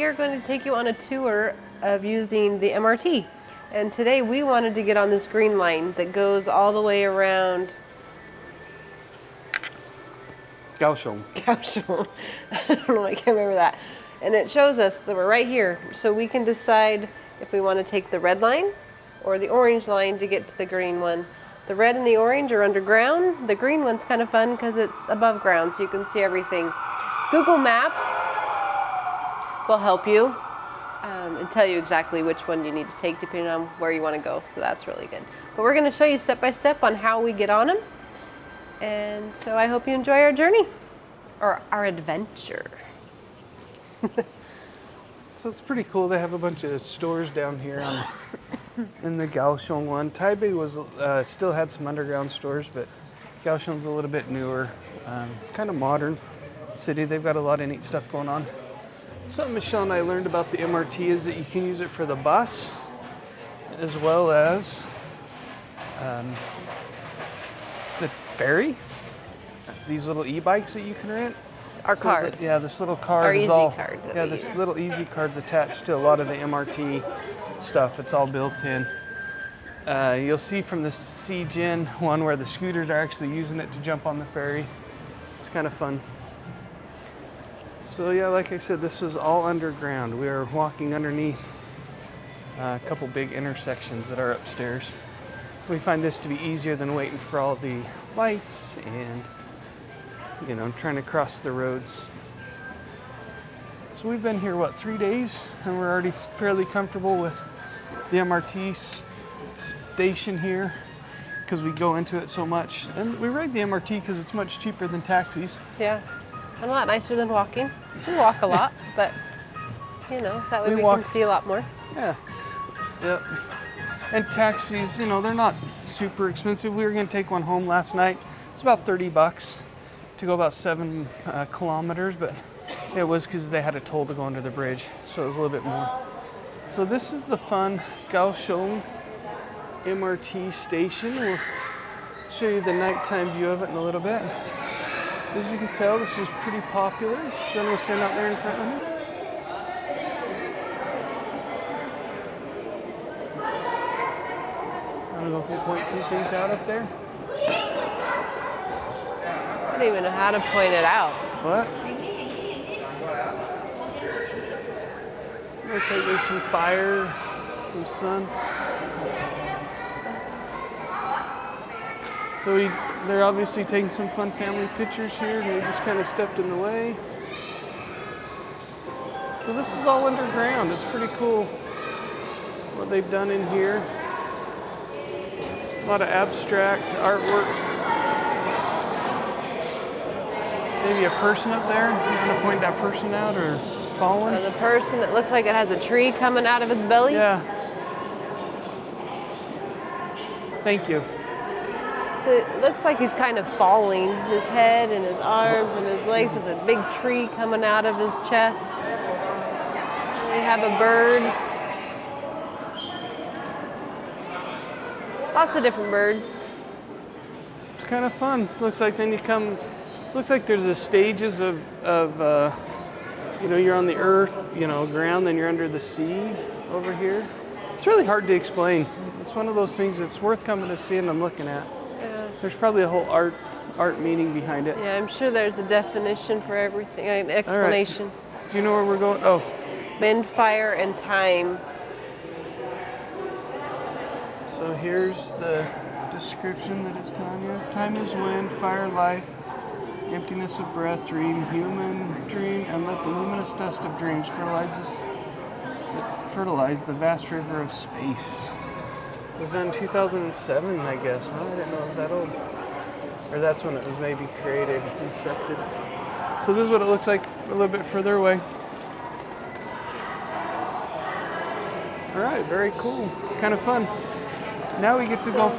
We are going to take you on a tour of using the MRT. And today we wanted to get on this green line that goes all the way around Kaohsiung. Kaohsiung. I don't know, I can't remember that. And it shows us that we're right here, so we can decide if we want to take the red line or the orange line to get to the green one. The red and the orange are underground. The green one's kind of fun because it's above ground, so you can see everything. Google Maps will help you and tell you exactly which one you need to take depending on where you want to go, so that's really good. But we're going to show you step by step on how we get on them. And so I hope you enjoy our journey, or our adventure. So it's pretty cool. They have a bunch of stores down here in the Kaohsiung one. Taipei was still had some underground stores, but Kaohsiung's a little bit newer, kind of modern city. They've got a lot of neat stuff going on. Something Michelle and I learned about the MRT is that you can use it for the bus as well as the ferry. These little e-bikes that you can rent. Our card. Yeah, this little card our is all. EasyCard Yeah, this little EasyCard's attached to a lot of the MRT stuff. It's all built in. You'll see from the CGen one where the scooters are actually using it to jump on the ferry. It's kind of fun. So yeah, like I said, this was all underground. We are walking underneath a couple big intersections that are upstairs. We find this to be easier than waiting for all the lights and, you know, trying to cross the roads. So we've been here, what, 3 days? And we're already fairly comfortable with the MRT station here because we go into it so much. And we ride the MRT because it's much cheaper than taxis. Yeah, and a lot nicer than walking. We walk a lot, but, you know, that way we can see a lot more. Yeah, yep. And taxis, you know, they're not super expensive. We were going to take one home last night. It's about $30 to go about 7 kilometers, but it was because they had a toll to go under the bridge, so it was a little bit more. So this is the fun Kaohsiung MRT station. We'll show you the nighttime view of it in a little bit. As you can tell, this is pretty popular. Jen will stand out there in front of me. I don't know if we'll point some things out up there. I don't even know how to point it out. What? Looks like there's some fire, some sun. So they're obviously taking some fun family pictures here. They just kind of stepped in the way. So this is all underground. It's pretty cool what they've done in here. A lot of abstract artwork. Maybe a person up there. You want to point that person out or fallen? The person that looks like it has a tree coming out of its belly? Yeah. Thank you. So it looks like he's kind of falling. His head and his arms and his legs with a big tree coming out of his chest. We have a bird. Lots of different birds. It's kind of fun. Looks like then you come, looks like there's the stages of you know, you're on the earth, you know, ground, then you're under the sea over here. It's really hard to explain. It's one of those things that's worth coming to see and I'm looking at. Yeah. There's probably a whole art meaning behind it. Yeah, I'm sure there's a definition for everything, an explanation. Right. Do you know where we're going? Oh. Wind, fire, and time. So here's the description that it's telling you. Time is wind, fire, life, emptiness of breath, dream, human dream, and let the luminous dust of dreams fertilize the vast river of space. It was done in 2007, I guess. Huh? I didn't know it was that old. Or that's when it was maybe created, incepted. So this is what it looks like a little bit further away. All right, very cool. Kind of fun. Now we get to go.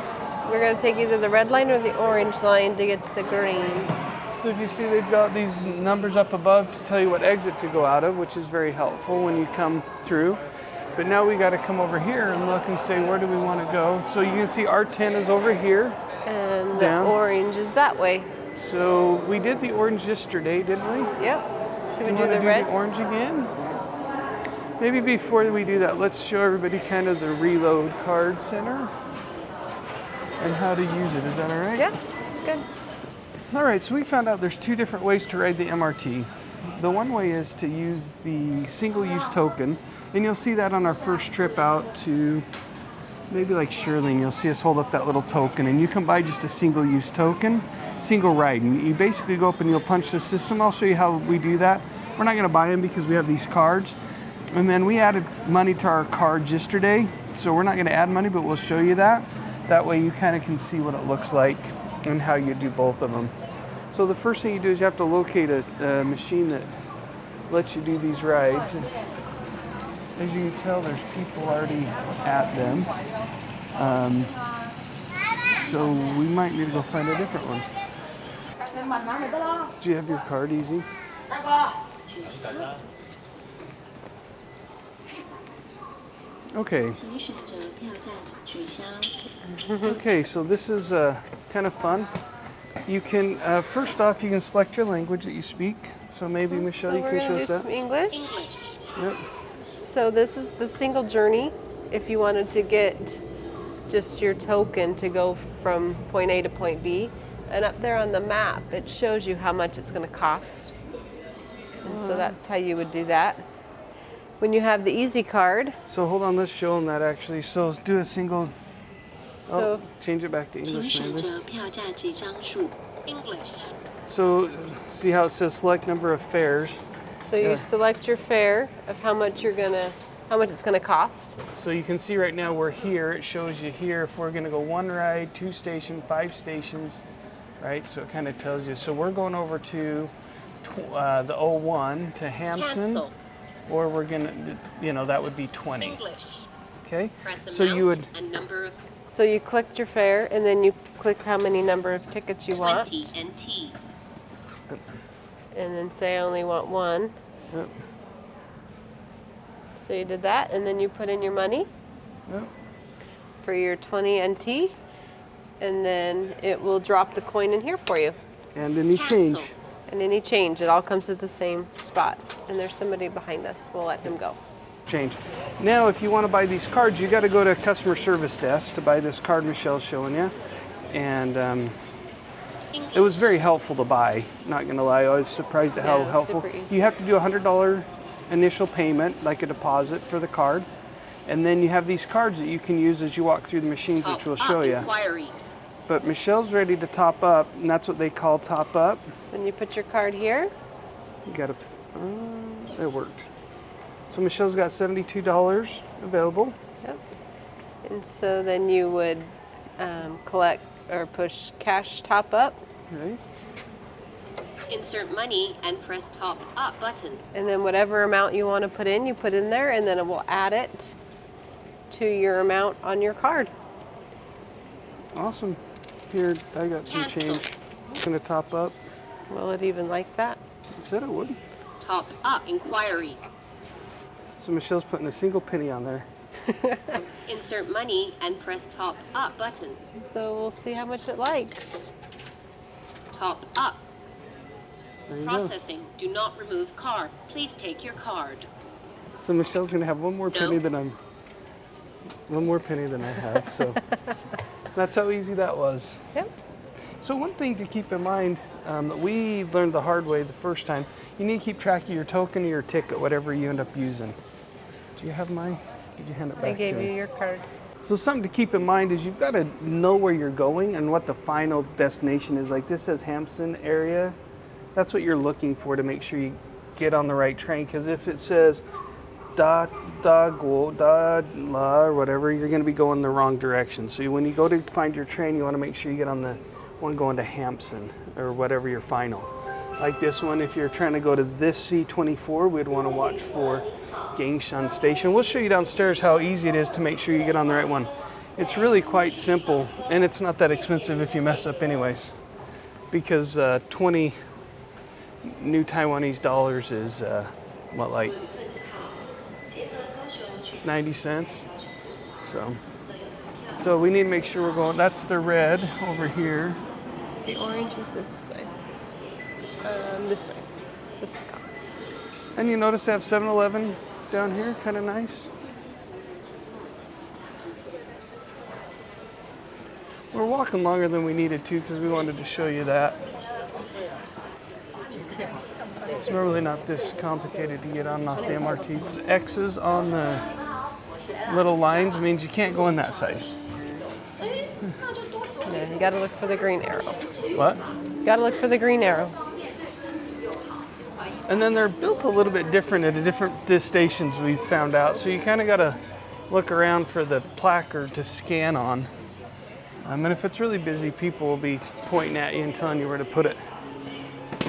We're going to take either the red line or the orange line to get to the green. So if you see, they've got these numbers up above to tell you what exit to go out of, which is very helpful when you come through. But now we got to come over here and look and say, where do we want to go? So you can see R10 is over here. And the orange is that way. So we did the orange yesterday, didn't we? Yep. Should we do the red? The orange again? Maybe before we do that, let's show everybody kind of the reload card center and how to use it. Is that all right? Yeah, it's good. All right, so we found out there's two different ways to ride the MRT. The one way is to use the single-use token, and you'll see that on our first trip out to maybe like Shirley, and you'll see us hold up that little token, and you can buy just a single-use token, single ride, and you basically go up and you'll punch the system. I'll show you how we do that. We're not gonna buy them because we have these cards, and then we added money to our cards yesterday, so we're not gonna add money, but we'll show you that. That way you kind of can see what it looks like and how you do both of them. So the first thing you do is you have to locate a machine that lets you do these rides. And as you can tell, there's people already at them. So we might need to go find a different one. Do you have your card, Easy? Okay. Okay, so this is kind of fun. You can, first off, you can select your language that you speak. So maybe, Michelle, you can show us that. English. Yep. So this is the single journey. If you wanted to get just your token to go from point A to point B, and up there on the map, it shows you how much it's going to cost. And so that's how you would do that. When you have the EasyCard. So hold on, let's show them that actually. So let's do a single. So change it back to English, maybe. English. So see how it says select number of fares. So you select your fare of how much it's gonna cost. So you can see right now we're here. It shows you here if we're gonna go one ride, 2 stations, 5 stations, right? So it kind of tells you. So we're going over to the 01 to Hampson, Cancel. or we're gonna, that would be 20. English. Okay. Press So you would. amount and number of So you clicked your fare, and then you click how many number of tickets you want, 20 NT. and then say I only want one. Yep. So you did that, and then you put in your money Yep. for your 20 NT, and then it will drop the coin in here for you. And any Cancel. change. And any change, it all comes to the same spot. And there's somebody behind us. We'll let them go. Change. Now, if you want to buy these cards, you got to go to customer service desk to buy this card Michelle's showing you. And it was very helpful to buy, not going to lie. I was surprised at how Yeah, helpful. super easy. You have to do a $100 initial payment, like a deposit for the card. And then you have these cards that you can use as you walk through the machines, which we'll show you. Inquiry. But Michelle's ready to top up, and that's what they call top up. Then you put your card here. You got to, it worked. So Michelle's got $72 available. Yep. And so then you would collect or push cash top up. Right. Insert money and press top up button. And then whatever amount you want to put in, you put in there, and then it will add it to your amount on your card. Awesome. Here, I got some Cancel. change. Gonna top up. Will it even like that? It said it would. Top up inquiry. So Michelle's putting a single penny on there. Insert money and press top up button. So we'll see how much it likes. Top up. There you go. Processing. Do not remove card. Please take your card. So Michelle's gonna have one more penny than I have. So that's how easy that was. Yep. So one thing to keep in mind that we learned the hard way the first time, you need to keep track of your token or your ticket, whatever you end up using. Do you have mine? Did you hand it back I gave to me? you your card. So something to keep in mind is you've got to know where you're going and what the final destination is. Like this says Hampson area. That's what you're looking for to make sure you get on the right train. Because if it says da la or whatever, you're going to be going the wrong direction. So when you go to find your train, you want to make sure you get on the one going to Hampson or whatever your final. Like this one, if you're trying to go to this C24, we'd want to watch for Kaohsiung Station. We'll show you downstairs how easy it is to make sure you get on the right one. It's really quite simple, and it's not that expensive if you mess up anyways, because 20 new Taiwanese dollars is what, like 90 cents. So we need to make sure we're going. That's the red over here. The orange is this way. This way. This is gone. And you notice they have 7-Eleven down here, kind of nice. We're walking longer than we needed to because we wanted to show you that. It's really not this complicated to get on and off the MRT. There's X's on the little lines means you can't go in that side. Yeah, you gotta look for the green arrow. What? Gotta look for the green arrow. And then they're built a little bit different at the different stations we found out. So you kind of gotta look around for the placard to scan on. And if it's really busy, people will be pointing at you and telling you where to put it.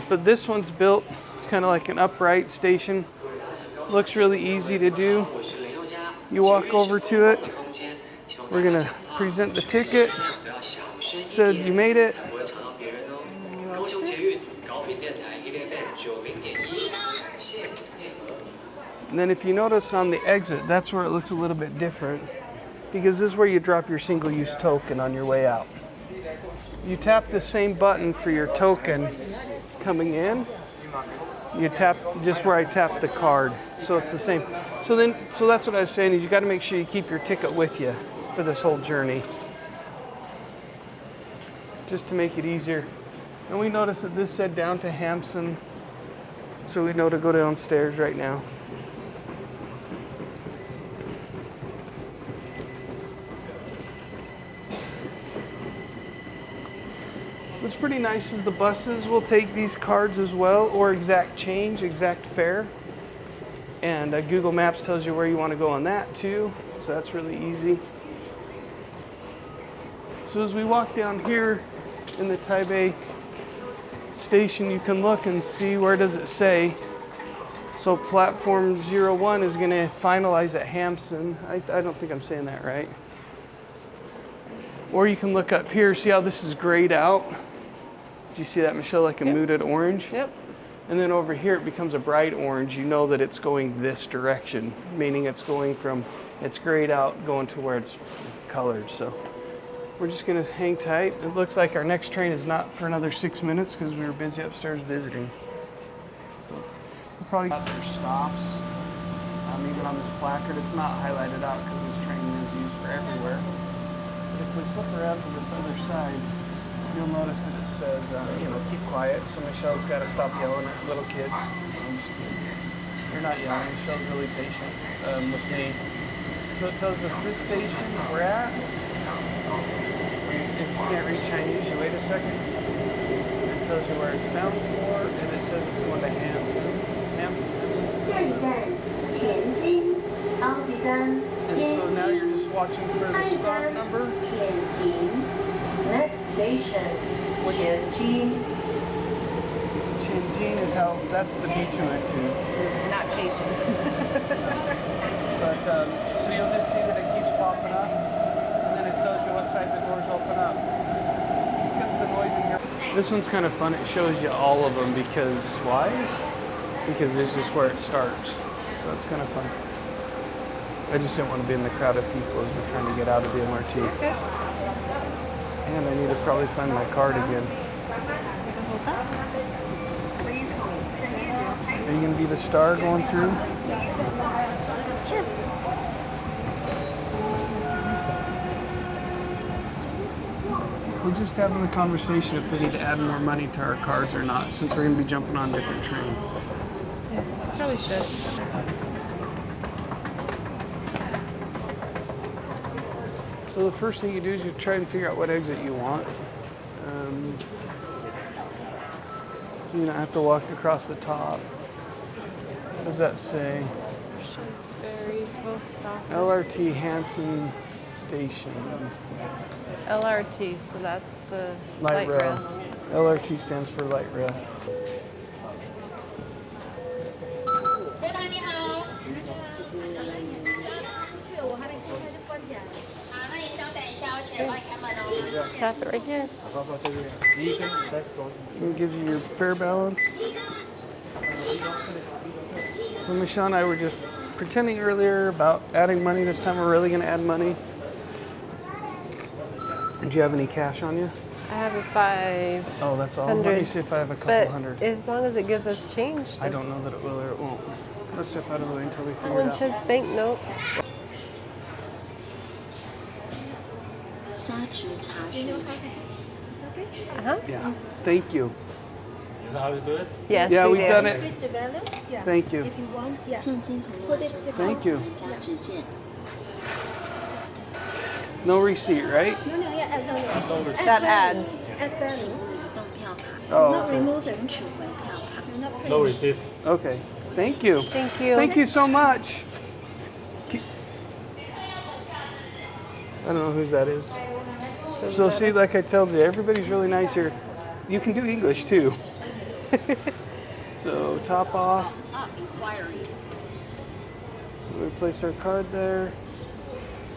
But this one's built kind of like an upright station. Looks really easy to do. You walk over to it. We're gonna present the ticket. Said you made it. And then if you notice on the exit, that's where it looks a little bit different, because this is where you drop your single-use token on your way out. You tap the same button for your token coming in. You tap just where I tapped the card, so it's the same. So that's what I was saying, is you got to make sure you keep your ticket with you for this whole journey, just to make it easier. And we noticed that this said down to Hampson, so we know to go downstairs right now. What's pretty nice is the buses will take these cards as well, or exact change, exact fare. And Google Maps tells you where you want to go on that too, so that's really easy. So as we walk down here in the Taipei station, you can look and see where does it say. So platform 01 is going to finalize at Hampson. I don't think I'm saying that right. Or you can look up here, see how this is grayed out? Do you see that, Michelle, like a muted orange? Yep. And then over here it becomes a bright orange. You know that it's going this direction, meaning it's going from, it's grayed out, going to where it's colored. So we're just gonna hang tight. It looks like our next train is not for another 6 minutes because we were busy upstairs visiting. So we'll probably got their stops. Even on this placard, it's not highlighted out because this train is used for everywhere. But if we flip around to this other side, you'll notice that it says, keep quiet. So Michelle's got to stop yelling at little kids. I'm just kidding. You're not yelling. Michelle's really patient with me. So it tells us this station we're at. If you can't read Chinese, you wait a second. It tells you where it's bound for, and it says it's going to Hanson. And so now you're just watching for the stop number. Next station, Tianjin. Tianjin is how, that's the beach we went to. Not patient. But, so you'll just see that it keeps popping up, and then it tells you what side the doors open up. Because of the noise in here. This one's kind of fun. It shows you all of them because, why? Because this is where it starts. So it's kind of fun. I just didn't want to be in the crowd of people as we're trying to get out of the MRT. Okay. And I need to probably find my card again. Are you going to be the star going through? Sure. We're just having a conversation if we need to add more money to our cards or not, since we're going to be jumping on a different train. Yeah, probably should. So the first thing you do is you try and figure out what exit you want. You don't have to walk across the top. What does that say? Very close stop. LRT Hanson Station. LRT, so that's the Light rail. rail. LRT stands for light rail. Tap it right here. It gives you your fare balance. So Michelle and I were just pretending earlier about adding money. This time we're really going to add money. Do you have any cash on you? I have a 500. Oh, that's all? Let me see if I have a couple hundred. As long as it gives us change. I don't know that it will or it won't. Let's step out of the way until we That figure it one out. says banknote. 加值查询。 Uh-huh. Yeah. Thank you. Yes, Yeah, we we've do. done it. Increase the value? Yeah. Thank you. If you want, yeah. 现金同 Put 完 it 成 the Thank you. 加值键。 No receipt, right? No, yeah, no. That adds. Add 请 value. 勿移动票卡。 Oh, Not okay. remove it. 请取回票卡。 Do not print. No receipt. Okay. Thank you. Thank you. Thank you so much. I don't know whose that is. So see, like I told you, everybody's really nice here. You can do English too. So top off. Up inquiry. So we place our card there.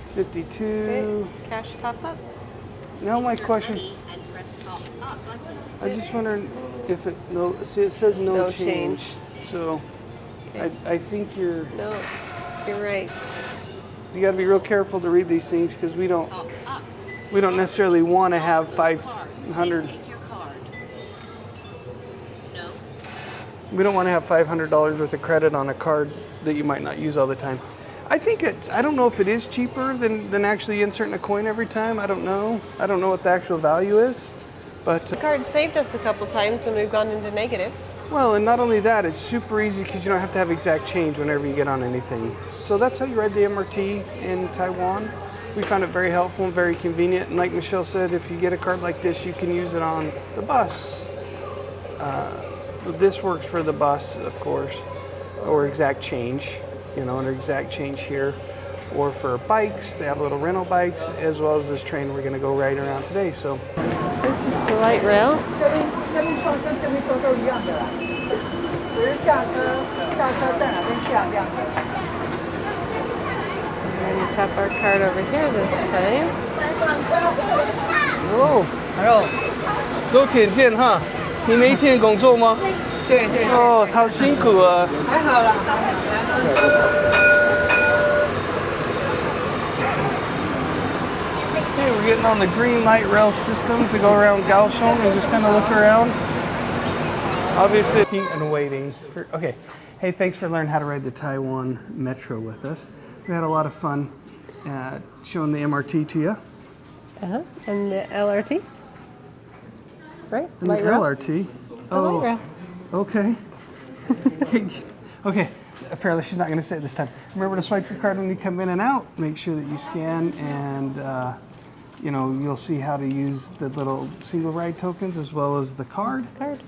It's 52. Okay. Cash top up. Now my Insert question, money and press top up button. I was just wondering if it, no, see it says no, No change. change. So Okay. I think you're, No, you're right. you gotta be real careful to read these things because we don't Top up. necessarily want to have Card. 500, Please take your card. No. we don't want to have $500 worth of credit on a card that you might not use all the time. I think it's, I don't know if it is cheaper than actually inserting a coin every time. I don't know. I don't know what the actual value is. But, The card saved us a couple times when we've gone into negative. well, and not only that, it's super easy because you don't have to have exact change whenever you get on anything. So that's how you ride the MRT in Taiwan. We found it very helpful and very convenient. And like Michelle said, if you get a card like this, you can use it on the bus. This works for the bus, of course, or exact change, you know, under exact change here. Or for bikes, they have little rental bikes, as well as this train we're gonna go riding around today. So This is the light rail. 这边说跟这边说都一样的啦，只是下车在哪边下这样子。 We're going to tap our card over here this time. 哦，还有做铁件哈，你每一天工作吗？对对，哦，好辛苦啊！还好啦。 Okay, we're getting on the green light rail system to go around Kaohsiung and just kind of look around. Obviously, and waiting. Okay, hey, thanks for learning how to ride the Taiwan Metro with us. We had a lot of fun showing the MRT to you. Uh-huh. And the LRT. Right? And Light the rail. LRT. The light rail. Okay. Okay. Apparently she's not going to say it this time. Remember to swipe your card when you come in and out. Make sure that you scan and, you know, you'll see how to use the little single ride tokens as well as the card. Card.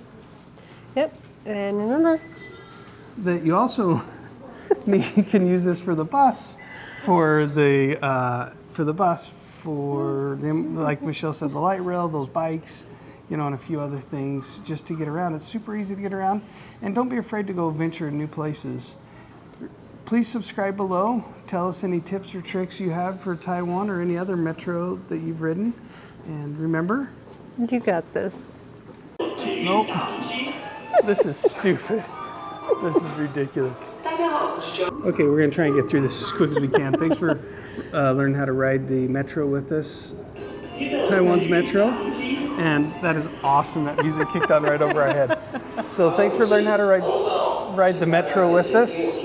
Yep. And remember, That you also can use this for the bus, for the like Michelle said, the light rail, those bikes, you know, and a few other things just to get around. It's super easy to get around, and don't be afraid to go venture in new places. Please subscribe below. Tell us any tips or tricks you have for Taiwan or any other metro that you've ridden. And remember, you got this. nope, this is stupid. This is ridiculous. Okay, we're gonna try and get through this as quick as we can. Thanks for learning how to ride the metro with us. Taiwan's metro, and that is awesome. That music kicked on right over our head. So thanks for learning how to ride the metro with us.